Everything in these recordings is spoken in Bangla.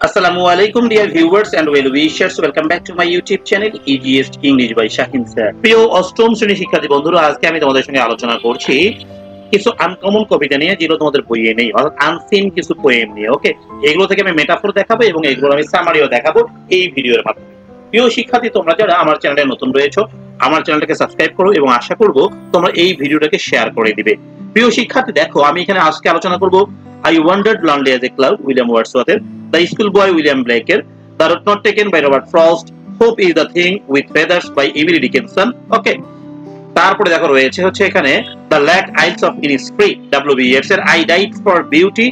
Assalamu alaikum dear viewers and well wishers, welcome back to my YouTube channel EGS English by Shahin sir. প্রিয় অষ্টম শ্রেণীর শিক্ষার্থী বন্ধুরা, আজকে আমি তোমাদের সঙ্গে আলোচনা করছি কিছু আনকমন কবিতা নিয়ে, যেগুলো তোমাদের বইয়ে নেই, অর্থাৎ আনসিন কিছু পোয়েম নিয়ে। ওকে, এগুলো থেকে আমি মেটাফোর দেখাবো এবং এগুলো আমি সামারিও দেখাবো এই ভিডিওর মাধ্যমে। প্রিয় শিক্ষার্থী, তোমরা যারা আমার চ্যানেলে নতুন রয়েছো, আমার চ্যানেলটাকে সাবস্ক্রাইব করো এবং আশা করব তোমরা এই ভিডিওটাকে শেয়ার করে দিবে। প্রিয় শিক্ষার্থী, দেখো আমি এখানে আজকে আলোচনা করব I wandered lonely as a cloud, William Wordsworth, The Schoolboy, William Blake, The Road Not Taken by Robert Frost, Hope is the Thing with Feathers by Emily Dickinson. ওকে, তারপরে দেখো রয়েছে হচ্ছে এখানে The Black Isles of Innisfree, W.B. Yeats এর I Died for Beauty,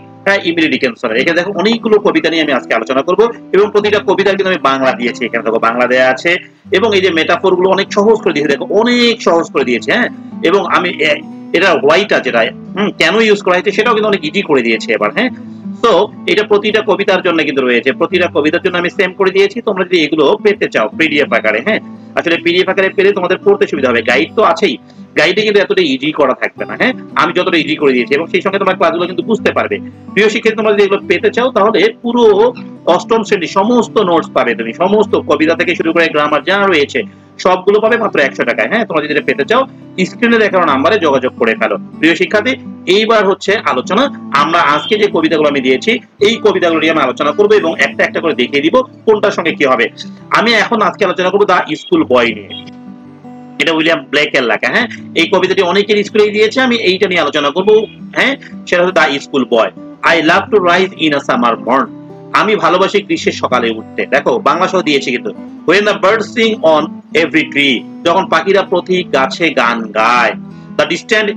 Emily Dickinson. এখানে দেখো অনেকগুলো কবিতা নিয়ে আমি আজকে আলোচনা করব এবং প্রতিটা কবিতার কিন্তু আমি বাংলা দিয়েছি। এখানে দেখো বাংলা দেয়া আছে এবং এই যে মেটাফোর গুলো অনেক সহজ করে দিয়েছে, দেখো অনেক সহজ করে দিয়েছে। হ্যাঁ, এবং আমি এটা হোয়াইটটা যেটা কেন ইউজ করা হয়েছে সেটাও কিন্তু অনেক ইজি করে দিয়েছে এবার। হ্যাঁ, তো এটা প্রতিটা কবিতার জন্য কিন্তু রয়েছে, প্রতিটা কবিতার জন্য আমি সেম করে দিয়েছি। তোমরা যদি এগুলো পেতে চাও পিডিএফ আকারে, হ্যাঁ আসলে পিডিএফ আকারে পেলে তোমাদের পড়তে সুবিধা হবে। গাইড তো আছেই, গাইডে কিন্তু এতটা ইজি করা থাকবে না। হ্যাঁ, আমি যতটা ইজি করে দিয়েছি এবং সেই সঙ্গে তোমার ক্লাসগুলো কিন্তু বুঝতে পারবে। প্রিয় শিক্ষার্থী, তোমরা যদি এগুলো পেতে চাও তাহলে পুরো অষ্টম শ্রেণী সমস্ত নোটস পাবে তুমি, সমস্ত কবিতা থেকে শুরু করে গ্রামার যা রয়েছে সবগুলো পাবে মাত্র 100 টাকায়। হ্যাঁ, তোমরা যদি এটা পেতে চাও স্ক্রিনে দেখানো নাম্বারে যোগাযোগ করে ফেলো। প্রিয় শিক্ষার্থী, এইবার হচ্ছে আলোচনা। আমরা আজকে যে কবিতাগুলো আমি দিয়েছি এই কবিতাগুলো নিয়ে আমি আলোচনা করবো এবং একটা একটা করে দেখিয়ে দিব কোনটার সঙ্গে কি হবে। আমি এখন আজকে আলোচনা করবো দা স্কুল বয় নিয়ে। এটা উইলিয়াম ব্লেকের লেখা। হ্যাঁ, এই কবিতাটি অনেকের স্কুলেই দিয়েছে, আমি এইটা নিয়ে আলোচনা করব। হ্যাঁ, সেটা হচ্ছে the school boy. I love to rise in a summer morn, আমি ভালোবাসি গ্রীষ্মের সকালে উঠতে। দেখো বাংলা সহ দিয়েছি কিন্তু। when the birds sing on every tree, যখন পাখিরা প্রতি গাছে গান গায়। the distant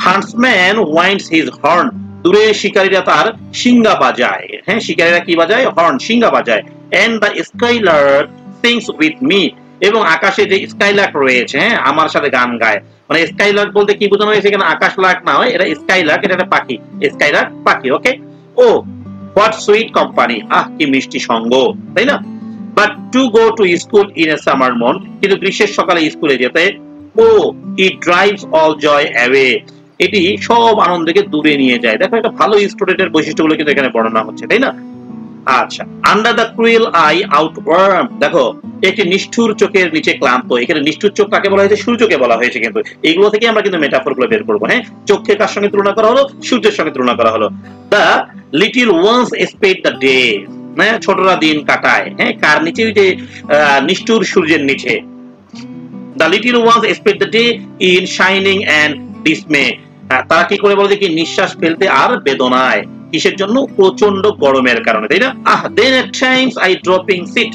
huntsman winds his horn, দূরে শিকারীরা তার শিঙ্গা বাজায়। হ্যাঁ, শিকারীরা কি বাজায়? হর্ন, শিঙ্গা বাজায়। and the skylark sings with me, এবং আকাশে যে স্কাইলার্ক রয়েছে হ্যাঁ আমার সাথে গান গায়। মানে স্কাইলার্ক বলতে কি বোঝানো হয়েছে এখানে? আকাশ লার্ক না হয়, এটা স্কাইলার্ক, এটা একটা পাখি, স্কাইলার্ক পাখি। ওকে, ও হোয়াট সুইট কোম্পানি, আহ কি মিষ্টি সঙ্গ, তাই না? But to go to school in a summer mourn, কিন্তু গ্রীষ্মের সকালে স্কুলে যেতে। ও ইট ড্রাইভস অল জয় অ্যাওয়ে, এটি সব আনন্দকে দূরে নিয়ে যায়। দেখো একটা ভালো স্টুডেন্টের বৈশিষ্ট্যগুলো কিন্তু এখানে বর্ণনা হচ্ছে, তাই না? আচ্ছা, আন্ডার দ্য ক্রুয়েল আই আউটওয়ার্ম, দেখো একটি নিষ্ঠুর চোখের নিচে ক্লান্ত। এখানে নিষ্ঠুর চোখ কাকে বলা হয়েছে? সূর্যকে বলা হয়েছে। কিন্তু এইগুলো থেকে আমরা কিন্তু মেটাফোর গুলো বের করবো। হ্যাঁ, চোখকে কার সঙ্গে তুলনা করা হলো? সূর্যের সঙ্গে তুলনা করা হলো। The little ones স্পেড the day, হ্যাঁ ছোটরা দিন কাটায়। হ্যাঁ, কার নিচে? ওই যে নিষ্ঠুর সূর্যের নিচে। The little ones স্পেড the day in shining and dismay, তারা কি করে বলে কি? নিঃশ্বাস ফেলতে আর বেদনায়। কিসের জন্য? প্রচন্ড গরমের কারণে, তাই না? Then at times I drooping sit,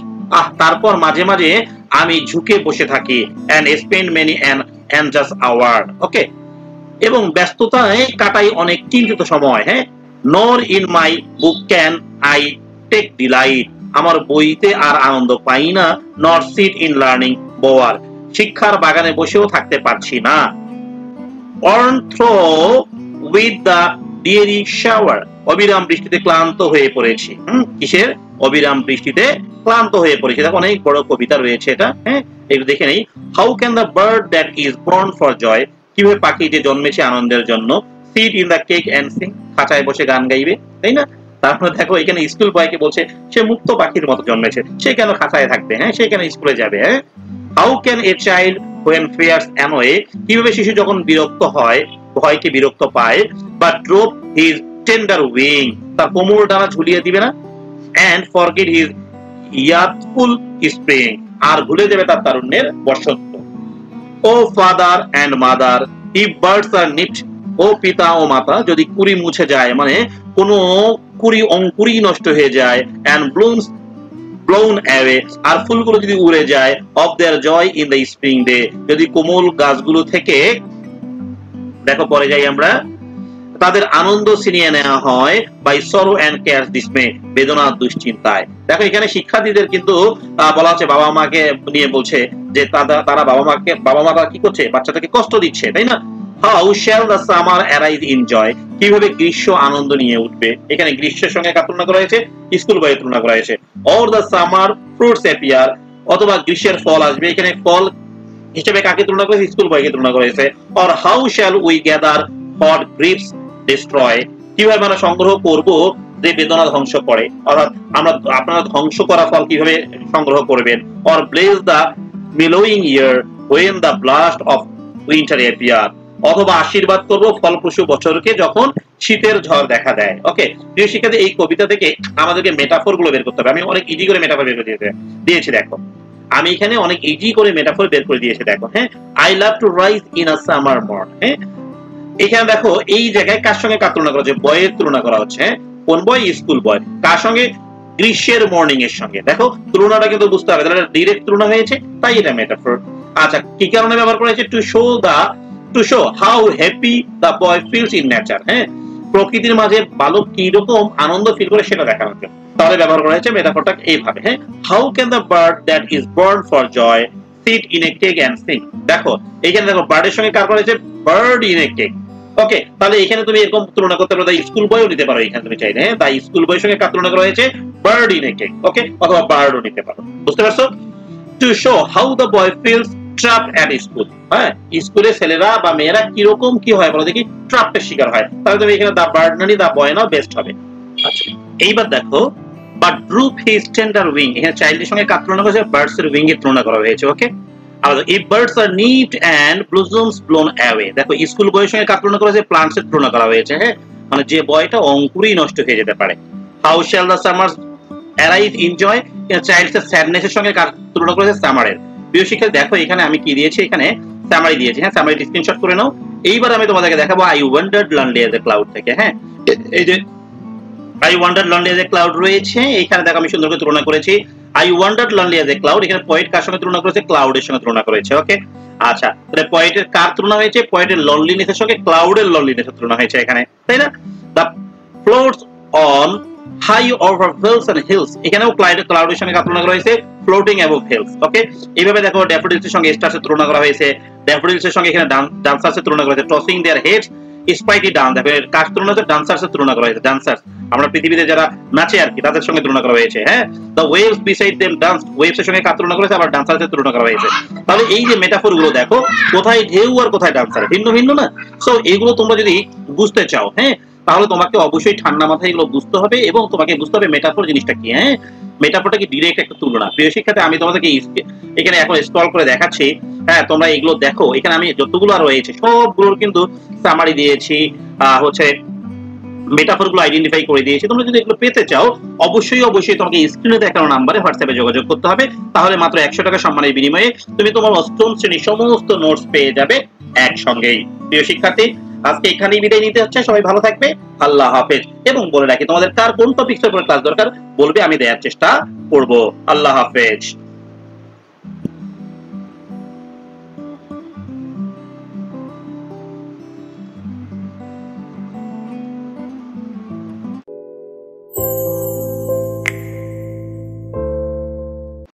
তারপর মাঝে মাঝে আমি ঝুঁকে বসে থাকি। And spend many and just hour, okay, এবং ব্যস্ততায় কাটাই অনেক চিন্তিত সময়। হ্যাঁ, nor in my book can I take delight, আমার বইতে আর আনন্দ পাই না। Not sit in learning bower, শিক্ষার বাগানে বসেও থাকতে পারছি না। Worn through with the dreary shower, অবিরাম বৃষ্টিতে ক্লান্ত হয়ে পড়েছি। কিসের? অবিরাম বৃষ্টিতে ক্লান্ত হয়ে পড়েছি। দেখো অনেক বড় কবিতা রয়েছে এটা। হ্যাঁ, একটু দেখে নেই। How can the bird that is born for joy, কিভাবে পাখি যে জন্মেছে আনন্দের জন্য। Sit in the cage and sing, খাঁচায় বসে গান গাইবে, তাই না? তারপরে দেখো এখানে স্কুল বয়কে বলছে সে মুক্ত পাখির মতো জন্মেছে, সে কেন খাঁচায় থাকবে? হ্যাঁ, সে কেন স্কুলে যাবে? হ্যাঁ, how can a child when fears annoy, কিভাবে শিশু যখন বিরক্ত হয়, ভয়কে বিরক্ত পায়। but drop his tender wing, তার কোমল ডানা ঝুলিয়ে দিবে না। and forget his youthful spring, আর ভুলে যাবে তার তারুণ্যের বসন্ত। O father and mother if birds are nipped, ও পিতা ও মাতা যদি কুড়ি মুছে যায়, মানে কোনো কুড়ি অঙ্কুরি নষ্ট হয়ে যায়। and blooms blown away, আর ফুলগুলো যদি উড়ে যায়। of their joy in the spring day, যদি কোমল গাছগুলো থেকে, দেখো পরে যাই আমরা, তাদের আনন্দ ছিনিয়ে নেওয়া হয়। by sorrow and cares dismay, বেদনা দুশ্চিন্তায়। দেখো এখানে শিক্ষার্থীদের কিন্তু বলা হচ্ছে, বাবা মাকে নিয়ে বলছে যে তারা বাবা মারা কি করছে? বাচ্চাদেরকে কষ্ট দিচ্ছে, তাই না? How shall the summer arise in joy, কিভাবে গ্রীষ্ম আনন্দ নিয়ে উঠবে? এখানে গ্রীষ্মের সঙ্গে কার তুলনা করা হয়েছে? স্কুল বয়ের তুলনা করা হয়েছে। or the summer fruits appear, অথবা গ্রীষ্মের ফল আসবে। এখানে ফল হিসেবে কাকে তুলনা করেছে? স্কুল বয়কে তুলনা করা হয়েছে। or how shall we gather hot grapes destroy, কিভাবে আমরা সংগ্রহ করব যে বেদনা ধ্বংস করে, অর্থাৎ আপনারা ধ্বংস করা ফল কিভাবে সংগ্রহ করবেন, or bless the mellowing year when the blast of winter appear, অথবা আশীর্বাদ করব ফলপ্রসূ বছরকে যখন শীতের ঝড় দেখা দেয়। ওকে, প্রিয় শিক্ষার্থী, এই কবিতা থেকে আমাদেরকে মেটাফোর গুলো বের করতে হবে। আমি অনেক ইজি করে মেটাফোর বের করে দিয়েছি দেখো, আমি এখানে অনেক ইজি করে মেটাফোর বের করে দিয়েছি দেখো। হ্যাঁ, I love to rise in a summer mourn. হ্যাঁ, এখানে দেখো এই জায়গায় কার সঙ্গে কার তুলনা করা হচ্ছে, বয়ের তুলনা করা হচ্ছে। হ্যাঁ, কোন বয়? স্কুল বয়। কার সঙ্গে? গ্রীষ্মের মর্নিং এর সঙ্গে। দেখো তুলনাটা কিন্তু বুঝতে হবে, তাহলে ডিরেক্ট তুলনা হয়েছে, তাই এটা মেটাফোর। আচ্ছা, কি কারণে ব্যবহার করা হয়েছে? Two show how happy the boy feels in nature. হ্যাঁ, প্রকৃতির মাঝে বালক কি রকম আনন্দ ফিল করে সেটা দেখানোর জন্য তাহলে ব্যবহার করা হয়েছে মেটাফোরটা এইভাবে। হ্যাঁ, how can the bird that is born for joy sit in a cage and sing. দেখো এখানে দেখো বার্ডের সঙ্গে কার করা হয়েছে? Bird in a cage. Okay, তাহলে এখানে তুমি এরকম তুলনা করতে পারো, স্কুল বয়ও নিতে পারো এখানে তুমি চাইলে। হ্যাঁ, তাই স্কুল বয়ের সঙ্গে কার তুলনা করা হয়েছে? Bird in a cage. Okay, অথবা বার্ডও নিতে পারো। বুঝতে পারছো? To show how the boy feels trapped at school. হ্যাঁ, স্কুলে ছেলেরা বা মেয়েরা কিরকম কি হয় বলো দেখি, ট্র্যাপের শিকার হয়। তাহলে তুমি এখানে দা বার্ড না নিয়ে দা বয় নাও, বেস্ট হবে। আচ্ছা, এইবার দেখো বাট ড্রুপ হিজ টেন্ডার উইং, এখানে চাইল্ডের সঙ্গে কার তুলনা করা হয়েছে? বার্ডস এর উইং এর তুলনা করা হয়েছে। ওকে, আর if birds are nipped and blossoms blown away, দেখো স্কুল বয়ের সঙ্গে কার তুলনা করা হয়েছে? প্লান্টস এর তুলনা করা হয়েছে। হ্যাঁ, মানে যে বয়টা অঙ্কুরই নষ্ট হয়ে যেতে পারে। How shall the summers arrive in joy, child's এর স্যাডনেস এর সঙ্গে কার তুলনা করা হয়েছে? সামারের। প্রিয় শিক্ষার্থী দেখো এখানে আমি কি দিয়েছি, এখানে সামারি দিয়েছি। হ্যাঁ, সামারিটি স্ক্রিনশট করে নাও। এইবার আমি তোমাদেরকে দেখাবো I wandered lonely as a cloud থেকে। হ্যাঁ, এই যে I wandered lonely as a cloud রয়েছে, এখানে দেখো আমি সুন্দর করে তুলনা করেছি। I wandered lonely as a cloud, এখানে পয়েট কার সঙ্গে তুলনা করেছে? ক্লাউডের সঙ্গে তুলনা করেছে। ওকে, আচ্ছা, তাহলে পয়েটের কার তুলনা হয়েছে? পয়েটের লনলিনেসের সঙ্গে ক্লাউডের লনলিনেসের তুলনা হয়েছে এখানে, তাই না? The floats on high over hills and hills, এখানেও ক্লাউডের সঙ্গে তুলনা করা হয়েছে ফ্লোটিং অ্যাবভ হিলস। ওকে, এইভাবে দেখো ড্যাফোডিলস এর সঙ্গে স্টার্সের তুলনা করা হয়েছে। ড্যাফোডিলস এর সঙ্গে এখানে ডান্সার্স এর তুলনা করা হয়েছে, টসিং দেয়ার হেডস স্পাইটি ডান্স। দেখো কার তুলনা হয়েছে? ডান্সার্স এর তুলনা করা হয়েছে। ডান্সার্স আমরা পৃথিবীতে যারা নাচে আর কি, তাদের সঙ্গে তুলনা করা হয়েছে। হ্যাঁ, the waves beside them dance, waves এর সঙ্গে কার তুলনা করেছে? আবার ডান্সার্স এর তুলনা করা হয়েছে। তাহলে এই যে মেটাফোর গুলো দেখো, কোথায় ঢেউ আর কোথায় ডান্সার, ভিন্ন ভিন্ন না? সো এগুলো তোমরা যদি বুঝতে চাও, হ্যাঁ, তাহলে তোমাকে অবশ্যই ঠান্ডা মাথায় এগুলো বুঝতে হবে এবং তোমাকে বুঝতে হবে মেটাফোর জিনিসটা কি। হ্যাঁ, মেটাফোরটা কি ডিরেক্ট একটা তুলনা। প্রিয় শিক্ষার্থী, আমি তোমাদেরকে এখানে এখন স্ক্রল করে দেখাচ্ছি। হ্যাঁ, তোমরা এগুলো দেখো, এখানে আমি যতগুলো রয়েছে সবগুলোর কিন্তু সামারি দিয়েছি, হচ্ছে মেটাফোর গুলো আইডেন্টিফাই করে দিয়েছি। তোমরা যদি এগুলো পেতে চাও অবশ্যই তোমাকে স্ক্রিনে দেখানো নাম্বারে হোয়াটসঅ্যাপে যোগাযোগ করতে হবে। তাহলে মাত্র 100 টাকা সম্মানের বিনিময়ে তুমি তোমার অষ্টম শ্রেণীর সমস্ত নোটস পেয়ে যাবে একসঙ্গেই। প্রিয় শিক্ষার্থী, আজকে এখানেই বিদায় নিতে হচ্ছে। সবাই ভালো থাকবে, আল্লাহ হাফেজ। এবং বলে রাখি, তোমাদের কার কোন টপিকসের উপর ক্লাস দরকার বলবে, আমি দেওয়ার চেষ্টা করব। আল্লাহ হাফেজ। you